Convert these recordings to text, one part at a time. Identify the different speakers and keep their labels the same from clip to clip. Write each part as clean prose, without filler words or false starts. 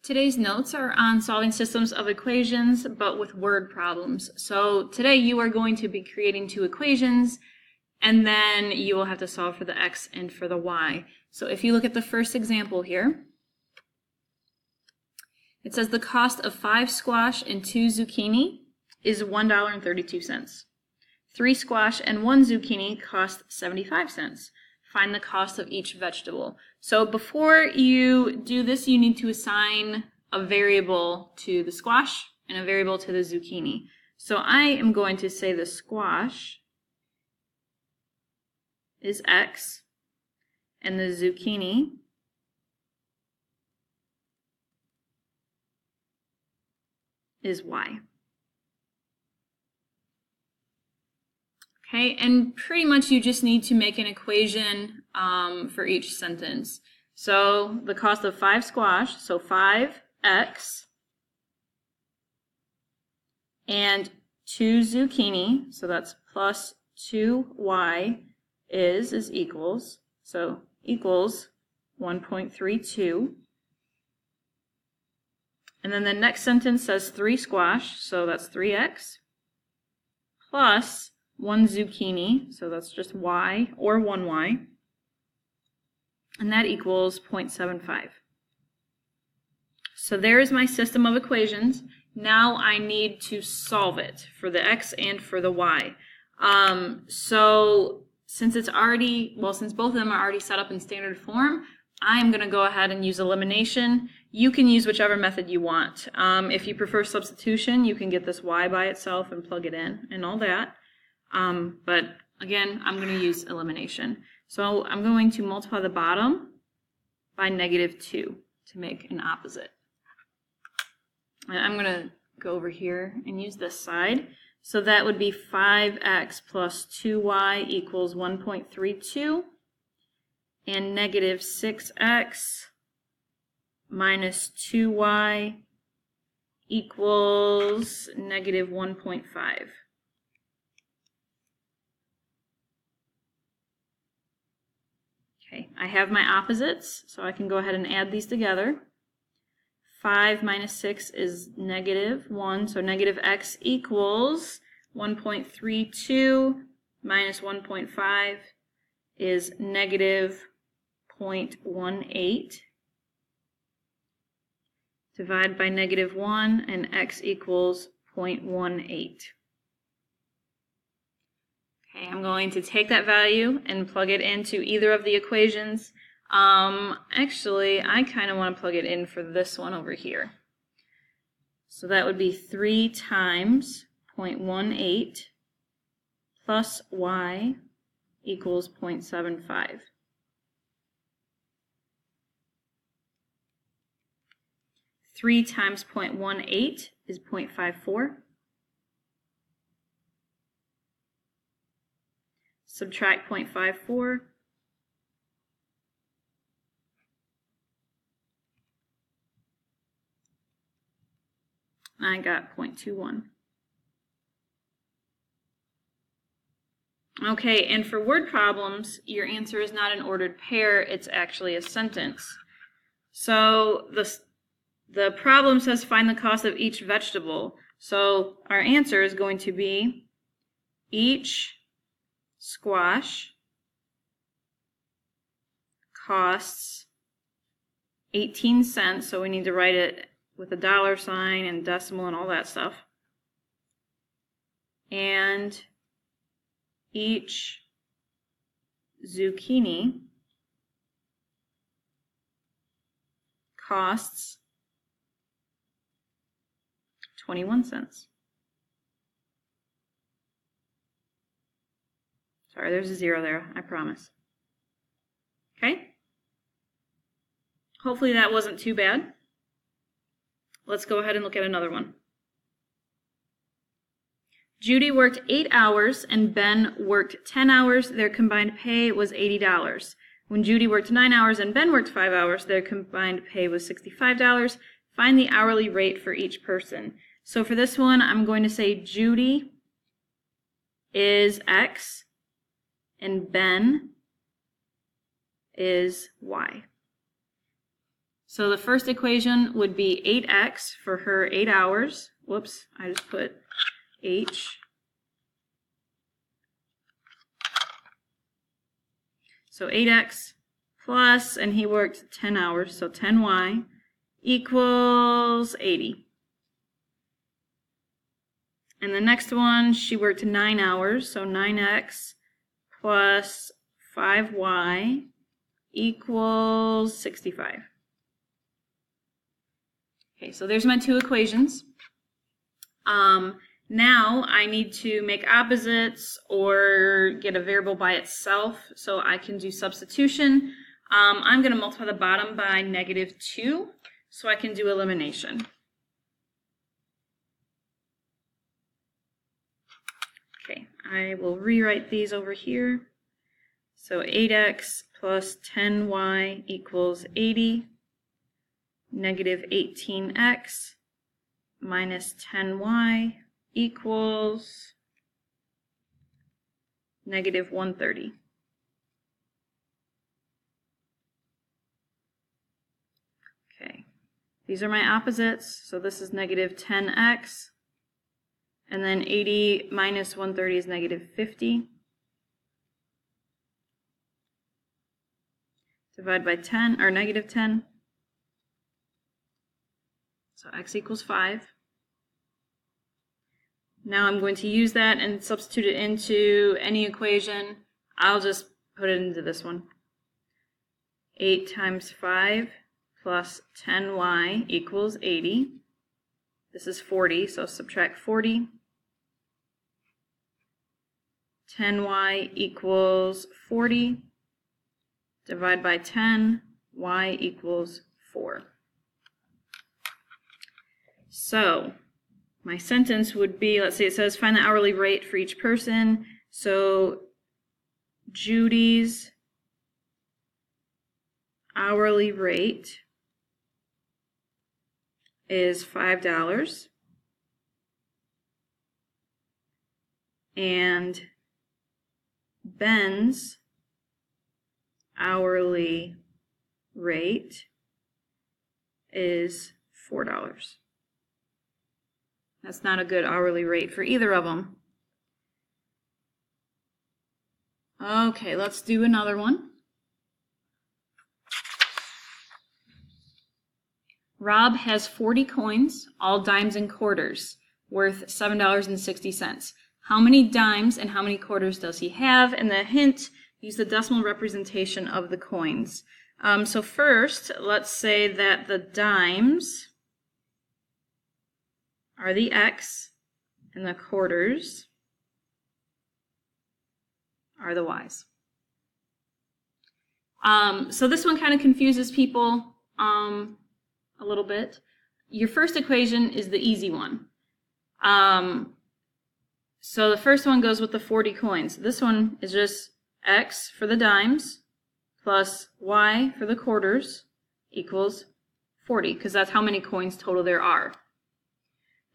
Speaker 1: Today's notes are on solving systems of equations, but with word problems. So today you are going to be creating two equations, and then you will have to solve for the x and for the y. So if you look at the first example here, it says the cost of 5 squash and 2 zucchini is $1.32. 3 squash and 1 zucchini cost 75 cents. Find the cost of each vegetable. So before you do this, you need to assign a variable to the squash and a variable to the zucchini. So I am going to say the squash is x and the zucchini is y. Okay, and pretty much you just need to make an equation for each sentence. So the cost of 5 squash, so 5x, and 2 zucchini, so that's plus 2y is equals, so equals 1.32. And then the next sentence says 3 squash, so that's 3x, plus 1 zucchini, so that's just y, or 1y, and that equals 0.75. So there is my system of equations. Now I need to solve it for the x and for the y. So since it's already, since both of them are already set up in standard form, I'm going to go ahead and use elimination. You can use whichever method you want. If you prefer substitution, you can get this y by itself and plug it in and all that. But again, I'm going to use elimination. So I'm going to multiply the bottom by -2 to make an opposite. And I'm going to go over here and use this side. So that would be 5x plus 2y equals 1.32, and -6x minus 2y equals -1.5. Okay, I have my opposites, so I can go ahead and add these together. 5 minus 6 is -1, so -x equals 1.32 minus 1.5 is -0.18. Divide by -1, and x equals 0.18. Okay, I'm going to take that value and plug it into either of the equations. Actually, I kind of want to plug it in for this one over here. So that would be 3 times 0.18 plus y equals 0.75. Three times 0.18 is 0.54. Subtract 0.54. I got 0.21. Okay, and for word problems, your answer is not an ordered pair, it's actually a sentence. So the problem says find the cost of each vegetable. So our answer is going to be each squash costs 18 cents, so we need to write it with a $sign and decimal and all that stuff. And each zucchini costs 21 cents. Sorry, there's a 0 there, I promise. Okay? Hopefully that wasn't too bad. Let's go ahead and look at another one. Judy worked 8 hours and Ben worked 10 hours. Their combined pay was $80. When Judy worked 9 hours and Ben worked 5 hours, their combined pay was $65. Find the hourly rate for each person. So for this one, I'm going to say Judy is X and Ben is Y. So the first equation would be 8x for her 8 hours. Whoops, I just put h. So 8x plus, and he worked 10 hours, so 10y equals 80. And the next one, she worked 9 hours, so 9x plus 5y equals 65. Okay, so there's my two equations. Now I need to make opposites or get a variable by itself, so I can do substitution. I'm going to multiply the bottom by -2, so I can do elimination. Okay, I will rewrite these over here. So 8x plus 10y equals 80. -18x minus 10y equals -130. Okay, these are my opposites, so this is -10x, and then 80 minus 130 is -50. Divide by 10, or -10. So x equals 5. Now I'm going to use that and substitute it into any equation. I'll just put it into this one. 8 times 5 plus 10y equals 80. This is 40, so subtract 40. 10y equals 40. Divide by 10, y equals 4. So my sentence would be, let's see, it says find the hourly rate for each person. So Judy's hourly rate is $5. And Ben's hourly rate is $4. That's not a good hourly rate for either of them. Okay, let's do another one. Rob has 40 coins, all dimes and quarters, worth $7.60. How many dimes and how many quarters does he have? And the hint, use the decimal representation of the coins. So first, let's say that the dimes are the X and the quarters are the Y's. So this one kind of confuses people a little bit. Your first equation is the easy one. So the first one goes with the 40 coins. This one is just X for the dimes plus Y for the quarters equals 40, because that's how many coins total there are.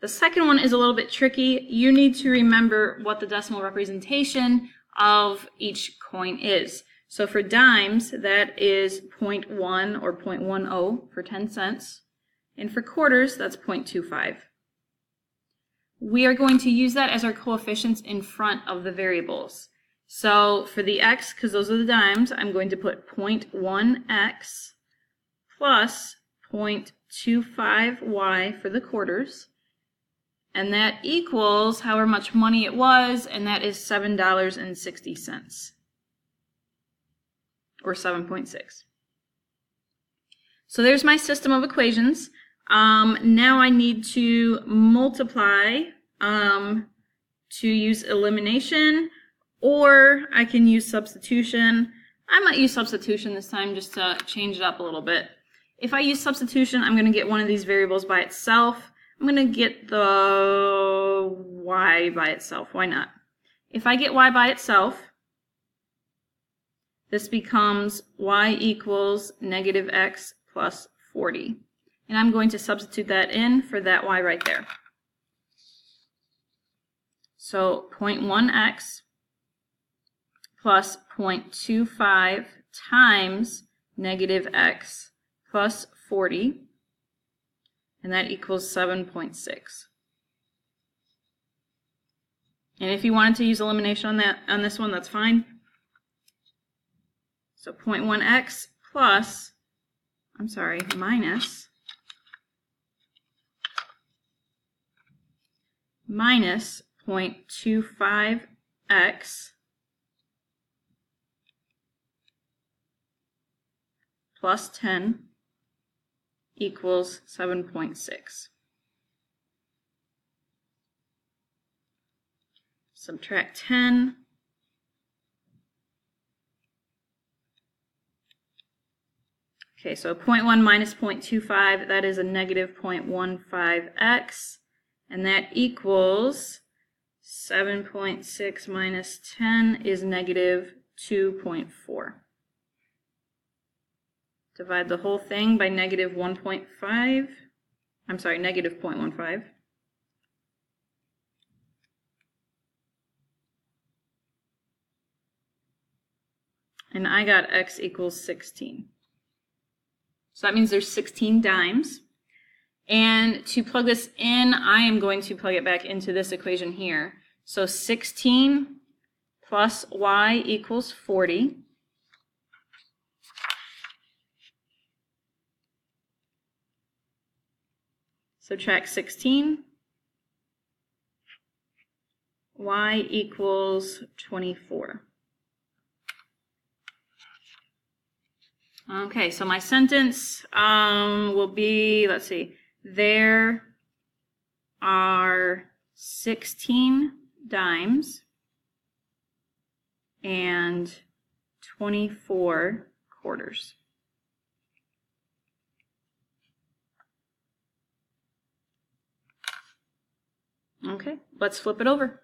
Speaker 1: The second one is a little bit tricky. You need to remember what the decimal representation of each coin is. So for dimes, that is 0.1 or 0.10 for 10 cents. And for quarters, that's 0.25. We are going to use that as our coefficients in front of the variables. So for the X, because those are the dimes, I'm going to put 0.1x plus 0.25y for the quarters. And that equals however much money it was, and that is $7.60. Or 7.6. So there's my system of equations. Now I need to multiply to use elimination, or I can use substitution. I might use substitution this time just to change it up a little bit. If I use substitution, I'm going to get one of these variables by itself. I'm going to get the y by itself. Why not? If I get y by itself, this becomes y equals -x plus 40. And I'm going to substitute that in for that y right there. So 0.1x plus 0.25 times -x plus 40, and that equals 7.6. And if you wanted to use elimination on this one, that's fine. So 0.1x minus 0.25x plus 10 equals 7.6. Subtract 10. Okay, so 0.1 minus 0.25, that is a negative 0.15x, and that equals 7.6 minus 10 is negative 2.4. Divide the whole thing by negative 1.5, negative 0.15. And I got x equals 16. So that means there's 16 dimes. And to plug this in, I am going to plug it back into this equation here. So 16 plus y equals 40. Subtract 16. Y equals 24. Okay, so my sentence will be, let's see, there are 16 dimes and 24 quarters. Okay, let's flip it over.